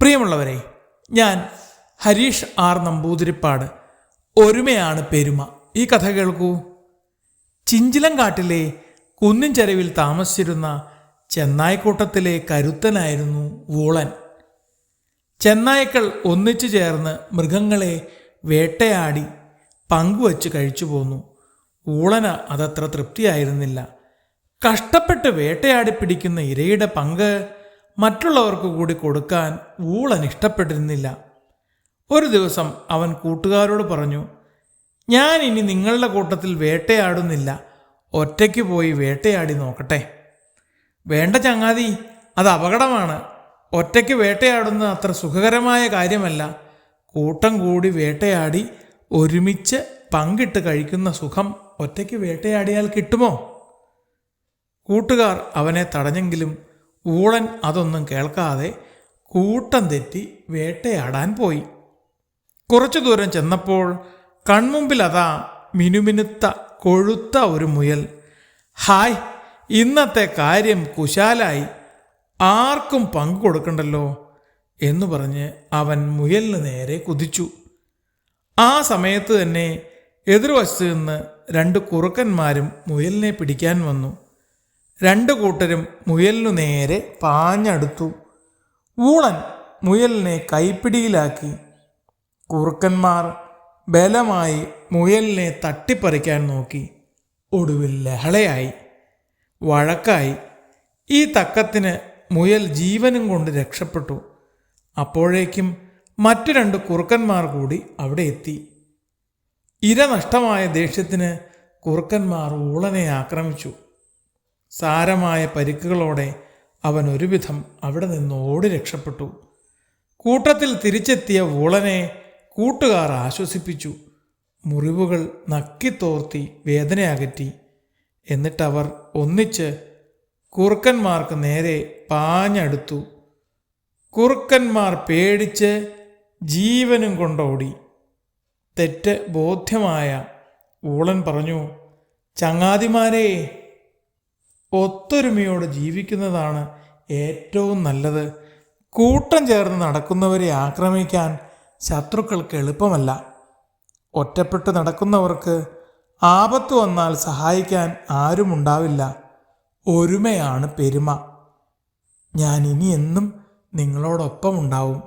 പ്രിയമുള്ളവരെ, ഞാൻ ഹരീഷ് ആർ നമ്പൂതിരിപ്പാട്. ഒരുമയാണ് പെരുമ. ഈ കഥ കേൾക്കൂ. ചിഞ്ചിലങ്കാട്ടിലെ കുന്നിൻ ചരിവിൽ താമസിച്ചിരുന്ന ചെന്നായ്ക്കൂട്ടത്തിലെ കരുത്തനായിരുന്നു വൂളൻ. ചെന്നായ്ക്കൾ ഒന്നിച്ചു ചേർന്ന് മൃഗങ്ങളെ വേട്ടയാടി പങ്കുവച്ച് കഴിച്ചു പോന്നു. വൂളന് അതത്ര തൃപ്തിയായിരുന്നില്ല. കഷ്ടപ്പെട്ട് വേട്ടയാടി പിടിക്കുന്ന ഇരയുടെ പങ്ക് മറ്റുള്ളവർക്ക് കൂടി കൊടുക്കാൻ വൂളൻ ഇഷ്ടപ്പെട്ടിരുന്നില്ല. ഒരു ദിവസം അവൻ കൂട്ടുകാരോട് പറഞ്ഞു, ഞാൻ ഇനി നിങ്ങളുടെ കൂട്ടത്തിൽ വേട്ടയാടുന്നില്ല, ഒറ്റയ്ക്ക് പോയി വേട്ടയാടി നോക്കട്ടെ. വേണ്ട ചങ്ങാതി, അത് അപകടമാണ്. ഒറ്റയ്ക്ക് വേട്ടയാടുന്നത് അത്ര സുഖകരമായ കാര്യമല്ല. കൂട്ടം കൂടി വേട്ടയാടി ഒരുമിച്ച് പങ്കിട്ട് കഴിക്കുന്ന സുഖം ഒറ്റയ്ക്ക് വേട്ടയാടിയാൽ കിട്ടുമോ? കൂട്ടുകാർ അവനെ തടഞ്ഞെങ്കിലും വൂളൻ അതൊന്നും കേൾക്കാതെ കൂട്ടം തെറ്റി വേട്ടയാടാൻ പോയി. കുറച്ചു ദൂരം ചെന്നപ്പോൾ കൺമുമ്പിൽ അതാ മിനുമിനുത്ത കൊഴുത്ത ഒരു മുയൽ. ഹായ്, ഇന്നത്തെ കാര്യം കുശാലായി, ആർക്കും പങ്കു കൊടുക്കണ്ടല്ലോ എന്നു പറഞ്ഞ് അവൻ മുയലിന് നേരെ കുതിച്ചു. ആ സമയത്ത് തന്നെ എതിർവശത്ത് നിന്ന് 2 കുറുക്കന്മാരും മുയലിനെ പിടിക്കാൻ വന്നു. 2 കൂട്ടരും മുയലിനു നേരെ പാഞ്ഞടുത്തു. വൂളൻ മുയലിനെ കൈപ്പിടിയിലാക്കി. കുറുക്കന്മാർ ബലമായി മുയലിനെ തട്ടിപ്പറിക്കാൻ നോക്കി. ഒടുവിൽ ലഹളയായി, വഴക്കായി. ഈ തക്കത്തിന് മുയൽ ജീവനും കൊണ്ട് രക്ഷപ്പെട്ടു. അപ്പോഴേക്കും മറ്റു 2 കുറുക്കന്മാർ കൂടി അവിടെ എത്തി. ഇര നഷ്ടമായ ദേഷ്യത്തിന് കുറുക്കന്മാർ വൂളനെ ആക്രമിച്ചു. സാരമായ പരിക്കുകളോടെ അവൻ ഒരുവിധം അവിടെ നിന്ന് ഓടി രക്ഷപ്പെട്ടു. കൂട്ടത്തിൽ തിരിച്ചെത്തിയ വൂളനെ കൂട്ടുകാർ ആശ്വസിപ്പിച്ചു. മുറിവുകൾ നക്കിത്തോർത്തി വേദന അകറ്റി. എന്നിട്ടവർ ഒന്നിച്ച് കുറുക്കന്മാർക്ക് നേരെ പാഞ്ഞടുത്തു. കുറുക്കന്മാർ പേടിച്ച് ജീവനും കൊണ്ടോടി. തെറ്റ് ബോധ്യമായ വൂളൻ പറഞ്ഞു, ചങ്ങാതിമാരെ, ഒത്തൊരുമയോടെ ജീവിക്കുന്നതാണ് ഏറ്റവും നല്ലത്. കൂട്ടം ചേർന്ന് നടക്കുന്നവരെ ആക്രമിക്കാൻ ശത്രുക്കൾക്ക് എളുപ്പമല്ല. ഒറ്റപ്പെട്ട് നടക്കുന്നവർക്ക് ആപത്ത് വന്നാൽ സഹായിക്കാൻ ആരുമുണ്ടാവില്ല. ഒരുമയാണ് പെരുമ. ഞാൻ ഇനി എന്നും നിങ്ങളോടൊപ്പം ഉണ്ടാവും.